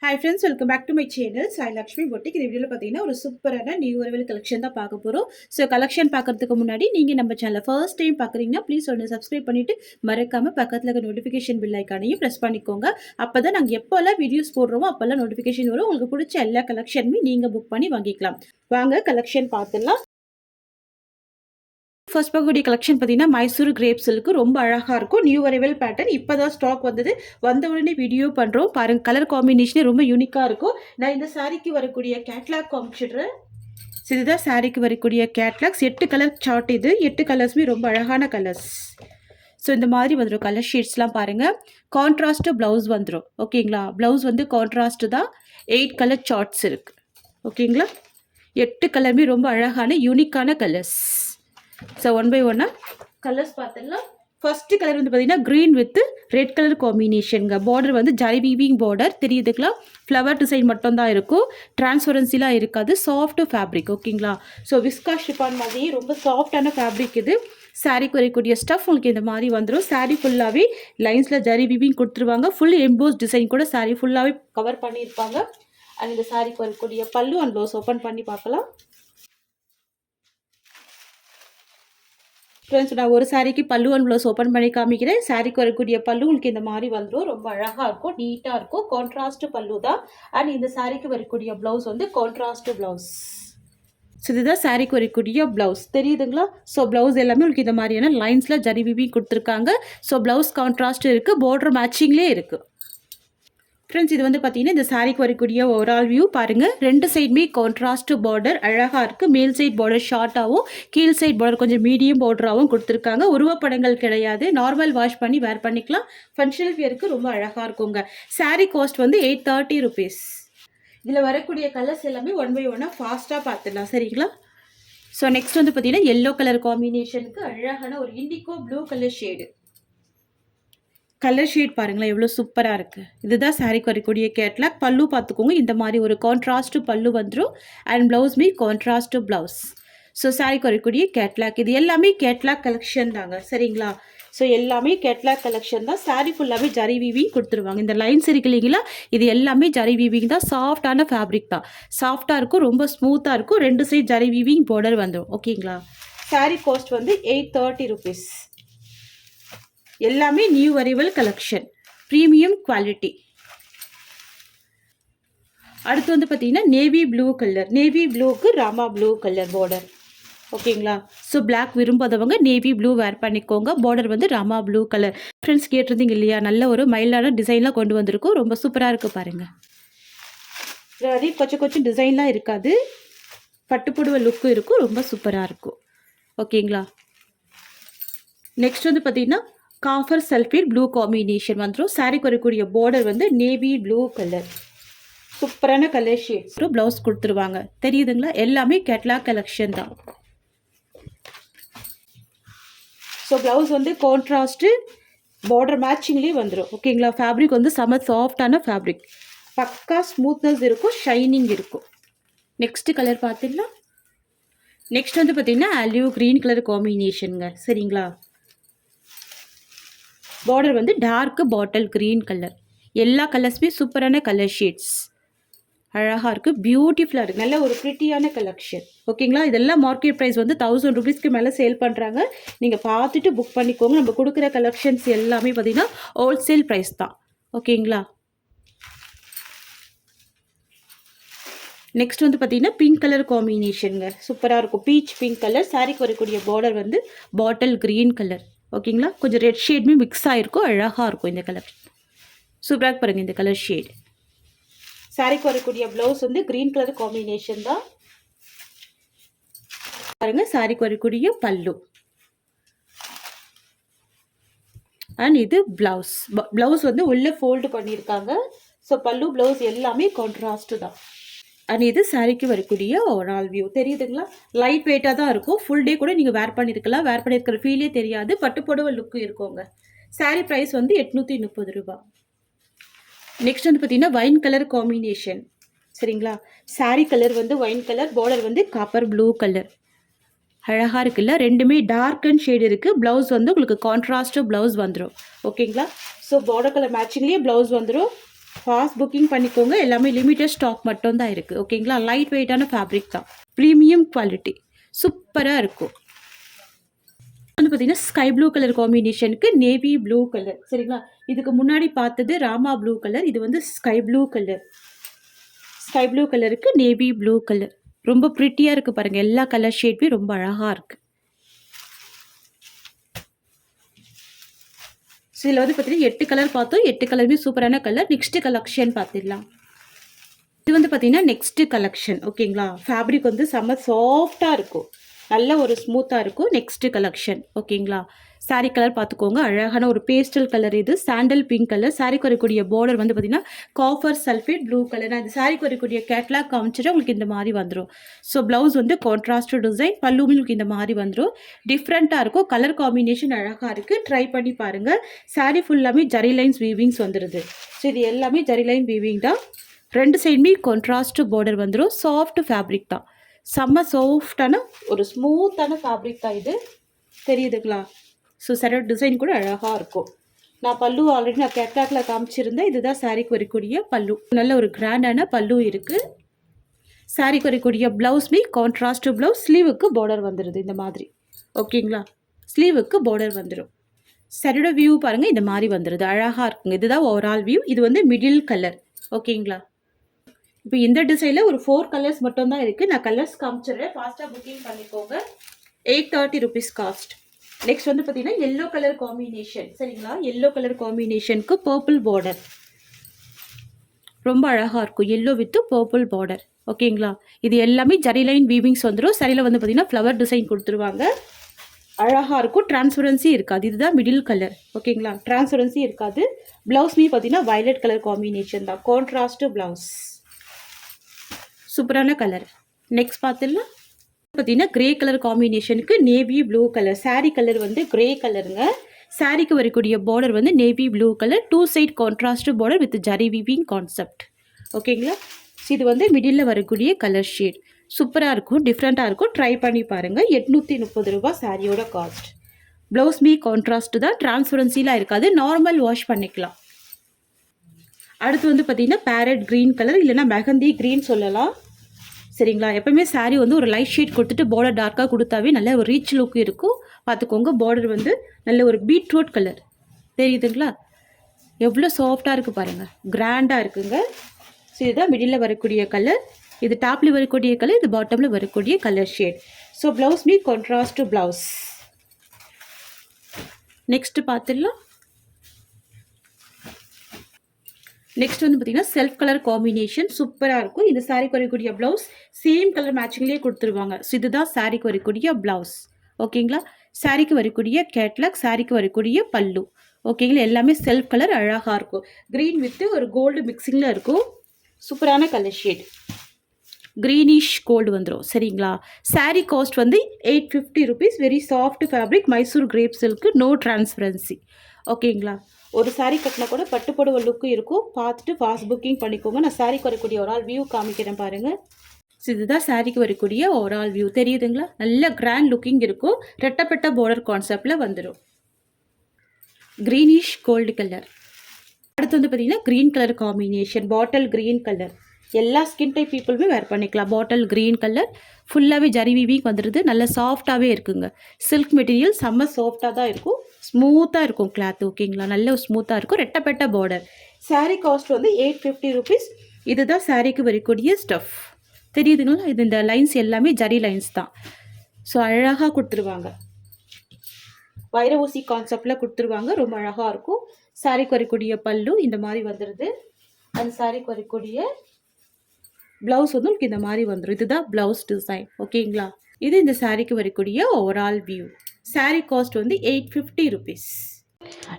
Hi friends, welcome back to my channel Sai Lakshmi boutique. இந்த வீடியோவில் பார்த்தீங்கன்னா ஒரு சூப்பரான நியூ அரைவல் கலெக்ஷன் தான் பார்க்க போகிறோம். ஸோ கலெக்ஷன் பார்க்கறதுக்கு முன்னாடி நீங்கள் நம்ம சேனலை ஃபர்ஸ்ட் டைம் பார்க்குறீங்கன்னா ப்ளீஸ் ஒன்று சப்ஸ்கிரைப் பண்ணிவிட்டு மறக்காமல் பக்கத்தில் இருக்க நோட்டிஃபிகேஷன் பில் ஐக்கானையும் ப்ரெஸ் பண்ணிக்கோங்க. அப்போ தான் நாங்கள் எப்போல்லாம் வீடியோஸ் போடுறோமோ அப்போல்லாம் நோட்டிஃபிகேஷன் வரும். உங்களுக்கு பிடிச்ச எல்லா கலெக்ஷனுமே நீங்கள் புக் பண்ணி வாங்கிக்கலாம். வாங்க கலெக்ஷன் பார்த்துடலாம். ஃபர்ஸ்ட் பார்க்கக்கூடிய கலெக்ஷன் பார்த்தீங்கன்னா மைசூர் கிரேப் சில்க்கு ரொம்ப அழகாக இருக்கும். நியூ அரைவல் பேட்டர்ன் இப்போ தான் ஸ்டாக் வந்தது. வந்த உடனே வீடியோ பண்ணுறோம் பாருங்கள். கலர் காம்பினேஷனே ரொம்ப யூனிக்காக இருக்கும். நான் இந்த சாரீக்கு வரக்கூடிய கேட்லாக் காமிச்சிடுறேன். இதுதான் சாரீக்கு வரக்கூடிய கேட்லாக்ஸ். 8 colour chart. இது 8 கலர்ஸுமே ரொம்ப அழகான கலர்ஸ். ஸோ இந்த மாதிரி வந்துடும் கலர் ஷீட்ஸ்லாம் பாருங்கள். கான்ட்ராஸ்ட்டு ப்ளவுஸ் வந்துடும். ஓகேங்களா, ப்ளவுஸ் வந்து கான்ட்ராஸ்ட்டு தான். 8 கலர் சார்ட்ஸ் இருக்குது. ஓகேங்களா, 8 கலருமே ரொம்ப அழகான யூனிக்கான கலர்ஸ். ஸோ ஒன் பை ஒன்னாக கலர்ஸ் பார்த்துடலாம். ஃபஸ்ட்டு கலர் வந்து பார்த்தீங்கன்னா க்ரீன் வித் ரெட் கலர் காம்பினேஷனுங்க. பார்டர் வந்து ஜரி வீவிங் பார்டர் தெரியுதுங்களா. ஃப்ளவர் டிசைன் மட்டும்தான் இருக்கும், டிரான்ஸ்பரன்சிலாம் இருக்காது. Soft fabric. ஓகேங்களா, ஸோ விஸ்கா ஷிஃபான் மாதிரி ரொம்ப சாஃப்டான ஃபேப்ரிக் இது. சாரீக்கு வரக்கூடிய ஸ்டஃப் உங்களுக்கு இந்த மாதிரி வந்துடும். சாரீ ஃபுல்லாகவே லைன்ஸில் ஜரி வீவிங் கொடுத்துருவாங்க. ஃபுல் எம்போஸ் டிசைன் கூட சாரீ ஃபுல்லாகவே கவர் பண்ணியிருப்பாங்க. அண்ட் இந்த சாரீக்கு வரக்கூடிய பல்லு அண்ட் ப்ளவுஸ் ஓப்பன் பண்ணி பார்க்கலாம். ஃப்ரெண்ட்ஸ், நான் ஒரு சாரீக்கு பல்லு அண்ட் ப்ளவுஸ் ஓப்பன் பண்ணி காமிக்கிறேன். சாரீக்கு வரக்கூடிய பல்லு உங்களுக்கு இந்த மாதிரி வந்துடும். ரொம்ப அழகாக இருக்கும், நீட்டாக இருக்கும். கான்ட்ராஸ்ட் பல்லு தான். அண்ட் இந்த சாரீக்கு வரக்கூடிய ப்ளவுஸ் வந்து கான்ட்ராஸ்ட் ப்ளவுஸ். ஸோ இதுதான் சாரீக்கு வரக்கூடிய ப்ளவுஸ் தெரியுதுங்களா. ஸோ ப்ளவுஸ் எல்லாமே உங்களுக்கு இந்த மாதிரியான லைன்ஸில் ஜரி வீவிங் கொடுத்துருக்காங்க. ஸோ ப்ளவுஸ் கான்ட்ராஸ்ட் இருக்குது, பார்டர் மேட்சிங்லேயே இருக்குது. ஃப்ரெண்ட்ஸ், இது வந்து பார்த்தீங்கன்னா இந்த சாரீக்கு வரக்கூடிய ஓவரால் வியூ பாருங்கள். ரெண்டு சைடுமே கான்ட்ராஸ்ட் பார்டர் அழகாக இருக்குது. மேல் சைட் பார்டர் ஷார்ட்டாகவும் கீழ் சைட் பார்டர் கொஞ்சம் மீடியம் பார்டராகவும் கொடுத்துருக்காங்க. உருவப்படங்கள் கிடையாது, நார்மல் வாஷ் பண்ணி வேர் பண்ணிக்கலாம். ஃபங்க்ஷனல் வியருக்கு ரொம்ப அழகாக இருக்குங்க. சாரீ காஸ்ட் வந்து 830 rupees. இதில் வரக்கூடிய கலர்ஸ் எல்லாமே ஒன் பை ஒன்னாக ஃபாஸ்ட்டாக பார்த்துடலாம், சரிங்களா. ஸோ நெக்ஸ்ட் வந்து பார்த்தீங்கன்னா எல்லோ கலர் காம்பினேஷனுக்கு அழகான ஒரு indigo blue colour shade. Colour shade பாருங்களேன் எவ்வளோ சூப்பராக இருக்குது. இதுதான் சாரீக்கு வரக்கூடிய கேட்லாக். பல்லு பார்த்துக்கோங்க, இந்த மாதிரி ஒரு கான்ட்ராஸ்ட்டு பல்லு வந்துடும். அண்ட் ப்ளவுஸ்மே கான்ட்ராஸ்ட்டு ப்ளவுஸ். ஸோ சாரீக்கு வரக்கூடிய கேட்லாக். இது எல்லாமே கேட்லாக் கலெக்ஷன் தாங்க, சரிங்களா. ஸோ எல்லாமே கேட்லாக் கலெக்ஷன் தான். சாரீ ஃபுல்லாகவே ஜரி வீவிங் கொடுத்துருவாங்க. இந்த லைன்ஸ் இருக்கு இல்லைங்களா, இது எல்லாமே ஜரி வீவிங் தான். சாஃப்டான ஃபேப்ரிக் தான். சாஃப்டாக இருக்கும், ரொம்ப ஸ்மூத்தாக இருக்கும். ரெண்டு சைட் ஜரி வீவிங் பார்டர் வந்துடும். ஓகேங்களா. சாரீ காஸ்ட் வந்து 830 rupees. எல்லாமே new arrival collection, premium quality. அடுத்து வந்து பார்த்தீங்கன்னா நேவி ப்ளூ கலர். நேவி ப்ளூக்கு ராமா ப்ளூ கலர் பார்டர். ஓகேங்களா. ஸோ பிளாக் விரும்பாதவங்க நேவி ப்ளூ வேர் பண்ணிக்கோங்க. பார்டர் வந்து ராமா ப்ளூ கலர். ஃப்ரெண்ட்ஸ் கேட்டிருந்தீங்க இல்லையா, நல்ல ஒரு மைல்டான டிசைன்லாம் கொண்டு வந்திருக்கும். ரொம்ப சூப்பராக இருக்குது பாருங்கள். அதே கொஞ்சம் டிசைன்லாம் இருக்காது, பட்டுப்புடுவ லுக்கு இருக்கும். ரொம்ப சூப்பராக இருக்கும். ஓகேங்களா. நெக்ஸ்ட் வந்து பார்த்தீங்கன்னா காஃபர் சல்ஃபேட் ப்ளூ காம்பினேஷன் வந்துடும். சாரீக்கு வரக்கூடிய பார்டர் வந்து நேவி ப்ளூ கலர். சூப்பரான கலர் ஷேட்ஸ். ப்ளவுஸ் கொடுத்துருவாங்க, தெரியுதுங்களா. எல்லாமே கேட்லாக் கலெக்ஷன் தான். ஸோ ப்ளவுஸ் வந்து கான்ட்ராஸ்ட்டு பார்டர் மேட்சிங்லேயே வந்துடும். ஓகேங்களா. ஃபேப்ரிக் வந்து செம சாஃப்டான ஃபேப்ரிக். பக்கா ஸ்மூத்னஸ் இருக்கும், ஷைனிங் இருக்கும். நெக்ஸ்ட்டு கலர் பார்த்துடலாம். நெக்ஸ்ட் வந்து பார்த்தீங்கன்னா ஆலிவ் க்ரீன் கலர் காம்பினேஷனுங்க, சரிங்களா. பார்டர் வந்து டார்க் பாட்டில் க்ரீன் கலர். எல்லா கலர்ஸுமே சூப்பரான கலர் ஷேட்ஸ். அழகாக இருக்குது, பியூட்டிஃபுல்லாக இருக்குது. நல்ல ஒரு ப்ரிட்டியான கலெக்ஷன். ஓகேங்களா. இதெல்லாம் மார்க்கெட் ப்ரைஸ் வந்து 1000 rupeesக்கு மேலே சேல் பண்ணுறாங்க. நீங்கள் பார்த்துட்டு புக் பண்ணிக்கோங்க. நம்ம கொடுக்குற கலெக்ஷன்ஸ் எல்லாமே பார்த்திங்கன்னா ஹோல்சேல் ப்ரைஸ் தான். ஓகேங்களா. நெக்ஸ்ட் வந்து பார்த்திங்கன்னா பிங்க் கலர் காம்பினேஷனுங்க, சூப்பராக இருக்கும். Peach pink colour. சாரீக்கு வரக்கூடிய பார்டர் வந்து பாட்டில் க்ரீன் கலர். ஓகேங்களா. கொஞ்சம் ரெட் ஷேட்மே மிக்ஸ் ஆகிருக்கும், அழகாக இருக்கும் இந்த கலர். சூப்பராக பாருங்கள் இந்த கலர் ஷேட். சாரீக்கு வரக்கூடிய ப்ளவுஸ் வந்து க்ரீன் கலர் காம்பினேஷன் தான். பாருங்கள் சாரீக்கு வரக்கூடிய பல்லு. அண்ட் இது ப்ளவுஸ். ப்ளவுஸ் வந்து உள்ளே ஃபோல்டு பண்ணியிருக்காங்க. ஸோ பல்லு ப்ளவுஸ் எல்லாமே கான்ட்ராஸ்ட்டு தான். அண்ட் இது சாரீக்கு வரக்கூடிய ஓவரால் வியூ தெரியுதுங்களா. லைட் வெயிட்டாக தான் இருக்கும். ஃபுல் டே கூட நீங்கள் வேர் பண்ணியிருக்கலாம். வேர் பண்ணியிருக்கிற ஃபீலே தெரியாது. பட்டுப்புடவை லுக்கு இருக்குங்க. சாரீ ப்ரைஸ் வந்து 830 ரூபா. நெக்ஸ்ட் வந்து பார்த்தீங்கன்னா வைன் கலர் காம்பினேஷன், சரிங்களா. சாரீ கலர் வந்து வைன் கலர், பார்டர் வந்து காப்பர் ப்ளூ கலர். அழகாக இருக்குல்ல. ரெண்டுமே டார்க் அண்ட் ஷேட் இருக்குது. ப்ளவுஸ் வந்து உங்களுக்கு கான்ட்ராஸ்ட்டு ப்ளவுஸ் வந்துடும். ஓகேங்களா. ஸோ பார்டர் கலர் மேட்சிங்லேயே ப்ளவுஸ் வந்துடும். ஃபாஸ்ட் புக்கிங் பண்ணிக்கோங்க. எல்லாமே லிமிட்டட் ஸ்டாக் மட்டும் தான் இருக்குது. ஓகேங்களா? லைட் வெயிட்டான ஃபேப்ரிக் தான், ப்ரீமியம் குவாலிட்டி, சூப்பராக இருக்கும். வந்து பார்த்தீங்கன்னா ஸ்கை ப்ளூ கலர் காம்பினேஷனுக்கு நேவி ப்ளூ கலர். சரிங்களா? இதுக்கு முன்னாடி பார்த்தது ராமா ப்ளூ கலர், இது வந்து sky blue colour. Sky blue கலருக்கு நேவி ப்ளூ கலர் ரொம்ப ப்ரிட்டியாக இருக்குது பாருங்கள். எல்லா கலர் ஷேட்மே ரொம்ப அழகாக இருக்குது. ஸோ இதில் வந்து பார்த்தீங்கன்னா 8 கலர் பார்த்தோம். 8 கலருமே சூப்பரான கலர். நெக்ஸ்ட் கலெக்ஷன் பார்த்துடலாம். இது வந்து பார்த்தீங்கன்னா நெக்ஸ்ட் கலெக்ஷன். ஓகேங்களா? ஃபேப்ரிக் வந்து செம்ம சாஃப்டாக இருக்கும், நல்ல ஒரு ஸ்மூத்தாக இருக்கும். Next collection. ஓகேங்களா? சாரீ கலர் பார்த்துக்கோங்க, அழகான ஒரு பேஸ்டல் கலர். இது சாண்டல் பிங்க் கலர். சாரீக்கு வரக்கூடிய பார்டர் வந்து பார்த்தீங்கன்னா காப்பர் சல்ஃபேட் ப்ளூ கலர். நான் இந்த சாரீக்கு வரக்கூடிய கேட்லாக் காமிச்சிட்டு உங்களுக்கு இந்த மாதிரி வந்துடும். ஸோ ப்ளவுஸ் வந்து கான்ட்ராஸ்ட் டிசைன், பல்லுமே உங்களுக்கு இந்த மாதிரி வந்துடும். டிஃப்ரெண்ட்டாக இருக்கும், கலர் காம்பினேஷன் அழகாக இருக்குது. ட்ரை பண்ணி பாருங்கள். சாரீ ஃபுல்லாமே ஜரி லைன்ஸ் வீவிங்ஸ் வந்துடுது. ஸோ இது எல்லாமே ஜரி லைன் வீவிங் தான். ரெண்டு சைடுமே கான்ட்ராஸ்ட் பார்டர் வந்துடும். சாஃப்ட் ஃபேப்ரிக் தான், செம்ம சாஃப்டான ஒரு ஸ்மூத்தான ஃபேப்ரிக் தான் இது. தெரியுதுங்களா? ஸோ சரோ டிசைன் கூட அழகாக இருக்கும். நான் பல்லு ஆல்ரெடி நான் கேட்லாக்ல காமிச்சிருந்தேன். இதுதான் சாரீக்கு வரக்கூடிய பல்லு. நல்ல ஒரு கிராண்டான பல்லு இருக்குது. சாரீக்கு வரக்கூடிய ப்ளவுஸ்மே கான்ட்ராஸ்ட் ப்ளவுஸ். ஸ்லீவுக்கு பார்டர் வந்துடுது இந்த மாதிரி. ஓகேங்களா? ஸ்லீவுக்கு பார்டர் வந்துடும். சாரியோட வியூ பாருங்கள், இந்த மாதிரி வந்துடுது, அழகாக இருக்குங்க. இதுதான் ஓவரால் வியூ. இது வந்து மிடில் கலர். ஓகேங்களா? இப்போ இந்த டிசைனில் ஒரு 4 கலர்ஸ் மட்டும் தான் இருக்குது. நான் கலர்ஸ் காமிச்சிடுறேன், ஃபாஸ்ட்டாக புக்கிங் பண்ணிக்கோங்க. 830 rupees காஸ்ட். நெக்ஸ்ட் வந்து பார்த்தீங்கன்னா எல்லோ கலர் காம்பினேஷன். சரிங்களா? எல்லோ கலர் காம்பினேஷனுக்கு பர்பிள் பார்டர் ரொம்ப அழகாக இருக்கும். Yellow with purple border. ஓகேங்களா? இது எல்லாமே ஜரி லைன் வீவிங்ஸ் வந்துடும். சரியில் வந்து பார்த்தீங்கன்னா ஃப்ளவர் டிசைன் கொடுத்துருவாங்க, அழகாக இருக்கும். டிரான்ஸ்பரன்சி இருக்காது. இதுதான் மிடில் கலர். ஓகேங்களா? டிரான்ஸ்பரன்சி இருக்காது. ப்ளவுஸ்மே பார்த்தீங்கன்னா வயலட் கலர் காம்பினேஷன் தான், கான்ட்ராஸ்ட் ப்ளவுஸ். சூப்பரான கலர். நெக்ஸ்ட் பார்த்துடலாம். பார்த்தீங்கன்னா கிரே கலர் காம்பினேஷனுக்கு navy blue colour. Sari colour வந்து கிரே கலருங்க. சாரீக்கு வரக்கூடிய பார்டர் வந்து navy blue colour, 2 side contrast border with zari weaving concept. ஓகேங்களா? இது வந்து மிடில் வரக்கூடிய கலர் ஷேட். சூப்பராக இருக்கும், டிஃப்ரெண்ட்டாக இருக்கும். ட்ரை பண்ணி பாருங்கள். 830 ரூபா சாரியோட காஸ்ட். ப்ளவுஸ்மே கான்ட்ராஸ்ட் தான், டிரான்ஸ்பரன்சிலாம் இருக்காது, நார்மல் வாஷ் பண்ணிக்கலாம். அடுத்து வந்து பார்த்தீங்கன்னா பேரட் க்ரீன் கலர், இல்லைனா மெஹந்தி க்ரீன் சொல்லலாம். சரிங்களா? எப்போவுமே சாரீ வந்து ஒரு லைட் ஷேட் கொடுத்துட்டு பார்டர் டார்க்காக கொடுத்தாவே நல்ல ஒரு ரீச் லுக் இருக்கும். பார்த்துக்கோங்க. பார்டர் வந்து நல்ல ஒரு பீட்ரூட் கலர். தெரியுதுங்களா? எவ்வளோ சாஃப்டாக இருக்குது பாருங்கள், கிராண்டாக இருக்குங்க. ஸோ இதுதான் மிடில் வரக்கூடிய கலர். இது டாப்பில் வரக்கூடிய கலர், இது பாட்டமில் வரக்கூடிய கலர் ஷேட். ஸோ ப்ளவுஸ்மே கான்ட்ராஸ்ட் ப்ளவுஸ். நெக்ஸ்ட்டு பார்த்துடலாம். நெக்ஸ்ட் வந்து பார்த்தீங்கன்னா செல்ஃப் கலர் காம்பினேஷன் சூப்பராக இருக்கும். இந்த சாரீக்கு வரக்கூடிய ப்ளவுஸ் சேம் கலர் மேட்சிங்லேயே கொடுத்துருவாங்க. ஸோ இதுதான் சாரீக்கு வரக்கூடிய ப்ளவுஸ். ஓகேங்களா? சாரீக்கு வரக்கூடிய கேட்லாக், சாரீக்கு வரக்கூடிய பல்லு. ஓகேங்களா? எல்லாமே செல்ஃப் கலர், அழகாக இருக்கும். க்ரீன் வித்து ஒரு கோல்டு மிக்சிங்கில் இருக்கும். சூப்பரான கலர் ஷேட், க்ரீனிஷ் கோல்டு வந்துடும். சரிங்களா? சாரீ காஸ்ட் வந்து 850 rupees. Very soft fabric, Mysore crepe silk, no transparency. ஓகேங்களா? ஒரு சாரீ கட்டினா கூட பட்டுப்படவை லுக்கு இருக்கும். பார்த்துட்டு ஃபாஸ்ட் புக்கிங் பண்ணிக்கோங்க. நான் சாரீக்கு வரக்கூடிய ஒரு ஆள் வியூ காமிக்கிறேன் பாருங்கள். ஸோ இதுதான் சாரீக்கு வரக்கூடிய ஒரு ஆள் வியூ. தெரியுதுங்களா? நல்ல கிராண்ட் லுக்கிங் இருக்கும். ரெட்டப்பட்ட பார்டர் கான்செப்டில் வந்துடும். Greenish gold colour. அடுத்து வந்து பார்த்தீங்கன்னா green colour combination, bottle green colour. எல்லா ஸ்கின் டைப் பீப்புளுமே வேர் பண்ணிக்கலாம். பாட்டில் க்ரீன் கலர் ஃபுல்லாகவே ஜரி வீவிங் வந்துடுது. நல்ல சாஃப்டாகவே இருக்குங்க. சில்க் மெட்டீரியல் செம்ம சாஃப்டாக தான் இருக்கும், ஸ்மூத்தாக இருக்கும் கிளாத். ஓகேங்களா? நல்ல ஸ்மூத்தாக இருக்கும். ரெட்டப்பட்ட பார்டர். சாரீ காஸ்ட் வந்து 850 rupees. இதுதான் சாரீக்கு வரக்கூடிய ஸ்டஃப். தெரியுதுங்களா? இது இந்த லைன்ஸ் எல்லாமே ஜரி லைன்ஸ் தான். ஸோ அழகாக கொடுத்துருவாங்க, வைர ஊசி கான்செப்டில் கொடுத்துருவாங்க. ரொம்ப அழகாக இருக்கும். சாரீக்கு வரக்கூடிய பல்லு இந்த மாதிரி வந்துடுது. அந்த சாரீக்கு வரக்கூடிய ப்ளவுஸ் வந்து உங்களுக்கு இந்த மாதிரி வந்துடும். இதுதான் ப்ளவுஸ் டிசைன். ஓகேங்களா? இது இந்த சாரீக்கு வரக்கூடிய ஓவரால் வியூ. சாரீ காஸ்ட் வந்து 850 rupees.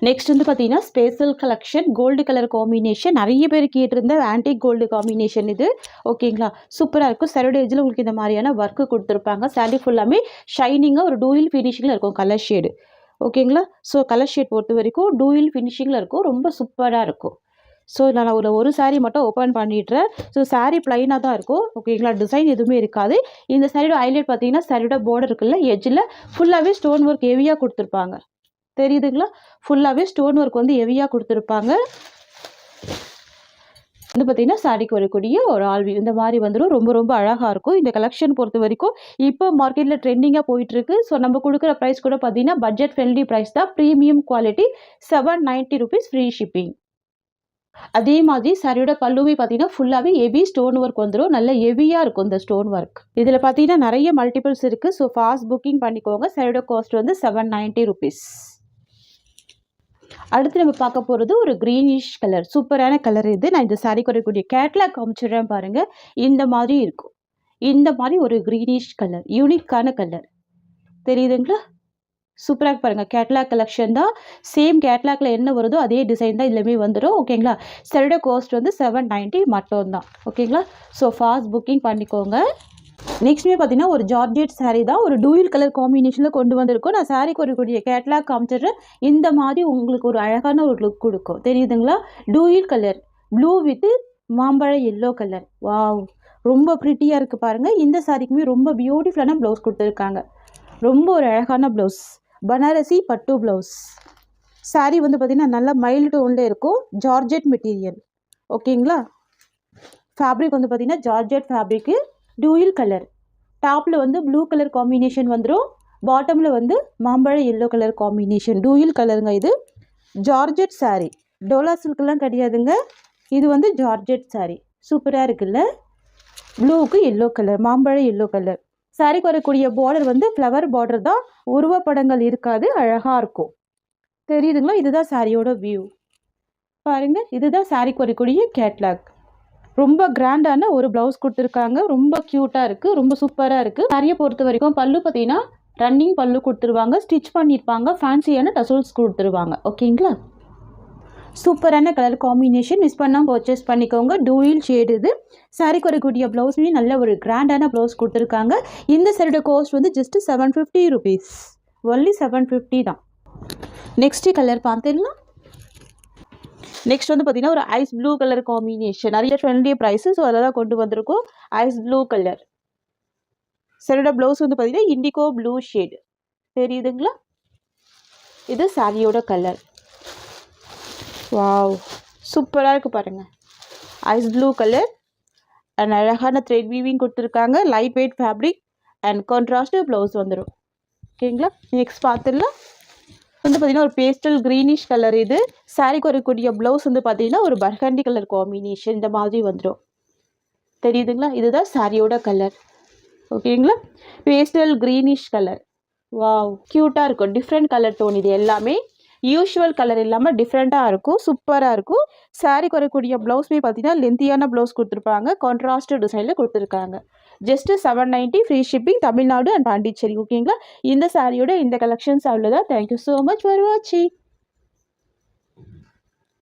நெக்ஸ்ட் வந்து பார்த்தீங்கன்னா special collection, gold colour combination. நிறைய பேர் கேட்டிருந்த ஆன்டிக் கோல்டு காம்பினேஷன் இது. ஓகேங்களா? சூப்பராக இருக்கும். சரடு ஏஜில் உங்களுக்கு இந்த மாதிரியான ஒர்க்கு கொடுத்துருப்பாங்க. சாரீ ஃபுல்லாமே ஷைனிங்காக ஒரு டூயில் ஃபினிஷிங்கில் இருக்கும் கலர் ஷேடு. ஓகேங்களா? ஸோ கலர் ஷேட் பொறுத்த வரைக்கும் டூயில் ஃபினிஷிங்கில் இருக்கும். ரொம்ப சூப்பராக இருக்கும். ஸோ நான் ஒரு சாரீ மட்டும் ஓப்பன் பண்ணிடுறேன். ஸோ சாரீ ப்ளைனாக தான் இருக்கும். ஓகேங்களா? டிசைன் எதுவுமே இருக்காது. இந்த சாரியோட ஹைலைட் பார்த்தீங்கன்னா சாரியோட பார்டர் இருக்குல்ல, எஜ்ஜில் ஃபுல்லாகவே ஸ்டோன் ஒர்க் ஹெவியாக கொடுத்துருப்பாங்க. தெரியுதுங்களா? ஃபுல்லாகவே ஸ்டோன் ஒர்க் வந்து ஹெவியாக கொடுத்துருப்பாங்க. வந்து பார்த்தீங்கன்னா சாரிக்கு வரக்கூடிய ஒரு ஆல்வி இந்த மாதிரி வந்துடும். ரொம்ப ரொம்ப அழகாக இருக்கும். இந்த கலெக்ஷன் பொறுத்த வரைக்கும் இப்போ மார்க்கெட்டில் ட்ரெண்டிங்காக போயிட்டுருக்கு. ஸோ நம்ம கொடுக்குற ப்ரைஸ் கூட பார்த்தீங்கன்னா பட்ஜெட் ஃப்ரெண்ட்லி ப்ரைஸ் தான். Premium quality, 790 rupees free shipping. அதே மாதிரி சாரியோட பல்லுவே பார்த்தீங்கன்னா ஃபுல்லாகவே ஹெவி ஸ்டோன் ஒர்க் வந்துடும். நல்ல ஹெவியாக இருக்கும் இந்த ஸ்டோன் ஒர்க். இதில் பார்த்தீங்கன்னா நிறைய மல்டிபிள்ஸ் இருக்குது. ஸோ ஃபாஸ்ட் புக்கிங் பண்ணிக்கோங்க. சாரியோட காஸ்ட் வந்து 790 rupees. அடுத்து நம்ம பார்க்க போகிறது ஒரு க்ரீனிஷ் கலர், சூப்பரான கலர் இது. நான் இந்த சாரிக்கு வரக்கூடிய கேட்லாக் காமிச்சிடுறேன் பாருங்கள். இந்த மாதிரி இருக்கும். இந்த மாதிரி ஒரு க்ரீனிஷ் கலர், யூனிக்கான கலர் தெரியுதுங்களா? சூப்பராக பாருங்கள். கேட்லாக் கலெக்ஷன் தான். சேம் கேட்லாக்ல என்ன வருதோ அதே டிசைன் தான் இதுலேயுமே வந்துடும். ஓகேங்களா? சாரியோட காஸ்ட் வந்து 790 மட்டும்தான். ஓகேங்களா? ஸோ ஃபாஸ்ட் புக்கிங் பண்ணிக்கோங்க. நெக்ஸ்ட்மே பார்த்தீங்கன்னா ஒரு ஜார்ஜெட் சாரீ தான். ஒரு டூயல் கலர் காம்பினேஷனில் கொண்டு வந்திருக்கோம். நான் சாரிக்கு வரக்கூடிய கேட்லாக் காமிச்சிடுறேன். இந்த மாதிரி உங்களுக்கு ஒரு அழகான ஒரு லுக் கொடுக்கும். தெரியுதுங்களா? டூயல் கலர், ப்ளூ வித் மாம்பழ எல்லோ கலர். வாவ், ரொம்ப ப்ரிட்டியாக இருக்குது பாருங்கள். இந்த சாரிக்குமே ரொம்ப பியூட்டிஃபுல்லான ப்ளவுஸ் கொடுத்துருக்காங்க. ரொம்ப ஒரு அழகான ப்ளவுஸ், பனாரசி பட்டு ப்ளவுஸ். சாரீ வந்து பார்த்திங்கன்னா நல்லா மைல்டு டோனில் இருக்கும். Georgette material. ஓகேங்களா? ஃபேப்ரிக் வந்து பார்த்திங்கன்னா ஜார்ஜெட் ஃபேப்ரிக்கு, டூயல் கலர். டாப்பில் வந்து ப்ளூ கலர் காம்பினேஷன் வந்துடும். பாட்டமில் வந்து மாம்பழ எல்லோ கலர் காம்பினேஷன். டூயல் கலருங்க இது. ஜார்ஜெட் சாரீ, டோலா சில்க்லாம் கிடையாதுங்க. இது வந்து ஜார்ஜெட் சாரீ. சூப்பராக இருக்குல்ல? ப்ளூவுக்கு எல்லோ கலர், மாம்பழ எல்லோ கலர். சாரிக்கு வரக்கூடிய பார்டர் வந்து ஃப்ளவர் பார்டர் தான். உருவப்படங்கள் இருக்காது. அழகாக இருக்கும். தெரியுதுங்களா? இதுதான் சாரியோட வியூ பாருங்கள். இதுதான் சாரிக்கு வரக்கூடிய கேட்லாக். ரொம்ப கிராண்டான ஒரு ப்ளவுஸ் கொடுத்துருக்காங்க. ரொம்ப க்யூட்டாக இருக்குது. ரொம்ப சூப்பராக இருக்குது. சாரியை பொறுத்த வரைக்கும் பல்லு பார்த்தீங்கன்னா ரன்னிங் பல்லு கொடுத்துருவாங்க. ஸ்டிச் பண்ணியிருப்பாங்க. ஃபேன்சியான டசல்ஸ் கொடுத்துருவாங்க. ஓகேங்களா? சூப்பரான கலர் காம்பினேஷன். மிஸ் பண்ணாமல் பர்ச்சேஸ் பண்ணிக்கோங்க. டூயல் ஷேடு இது. சாரிக்கு வரக்கூடிய ப்ளவுஸ்மே நல்ல ஒரு கிராண்டான ப்ளவுஸ் கொடுத்துருக்காங்க. இந்த சாரியோட காஸ்ட் வந்து ஜஸ்ட் 750 rupees. ஒன்லி 750 தான். நெக்ஸ்ட்டு கலர் பார்த்துடலாம். நெக்ஸ்ட் வந்து பார்த்தீங்கன்னா ஒரு ஐஸ் ப்ளூ கலர் காம்பினேஷன். நிறைய ஃப்ரெண்ட்லி ப்ரைஸு. ஸோ அதை தான் கொண்டு வந்திருக்கோம். Ice blue colour. சாரியோட ப்ளவுஸ் வந்து பார்த்தீங்கன்னா இண்டிகோ ப்ளூ ஷேடு. தெரியுதுங்களா? இது சாரியோட கலர். வாவ், சூப்பராக இருக்குது பாருங்கள். ஐஸ் ப்ளூ கலர் அண்ட் அழகான த்ரெட் வீவிங் கொடுத்துருக்காங்க. Light weight fabric and contrast blouse வந்துடும். ஓகேங்களா? நெக்ஸ்ட் பார்த்துடலாம். வந்து பார்த்தீங்கன்னா ஒரு பேஸ்டல் க்ரீனிஷ் கலர் இது. சாரிக்கு வரக்கூடிய ப்ளவுஸ் வந்து பார்த்தீங்கன்னா ஒரு பர்கண்டி கலர் காம்பினேஷன். இந்த மாதிரி வந்துடும். தெரியுதுங்களா? இதுதான் சாரியோட கலர். ஓகேங்களா? Pastel greenish colour. வாவ், க்யூட்டாக இருக்கும். Different colour tone. இது எல்லாமே யூஷுவல் கலர் இல்லாமல் டிஃப்ரெண்ட்டாக இருக்கும். சூப்பராக இருக்கும். சாரிக்கு வரக்கூடிய ப்ளவுஸ்மே பார்த்தீங்கன்னா லென்த்தியான ப்ளவுஸ் கொடுத்துருப்பாங்க. கான்ட்ராஸ்ட் டிசைனில் கொடுத்துருக்காங்க. Just 790 free shipping, Tamil Nadu and Pondicherry. ஓகேங்களா? இந்த சாரியோட இந்த கலெக்ஷன்ஸ் அவ்வளோதான். தேங்க்யூ ஸோ மச் ஃபார் வாட்சிங்.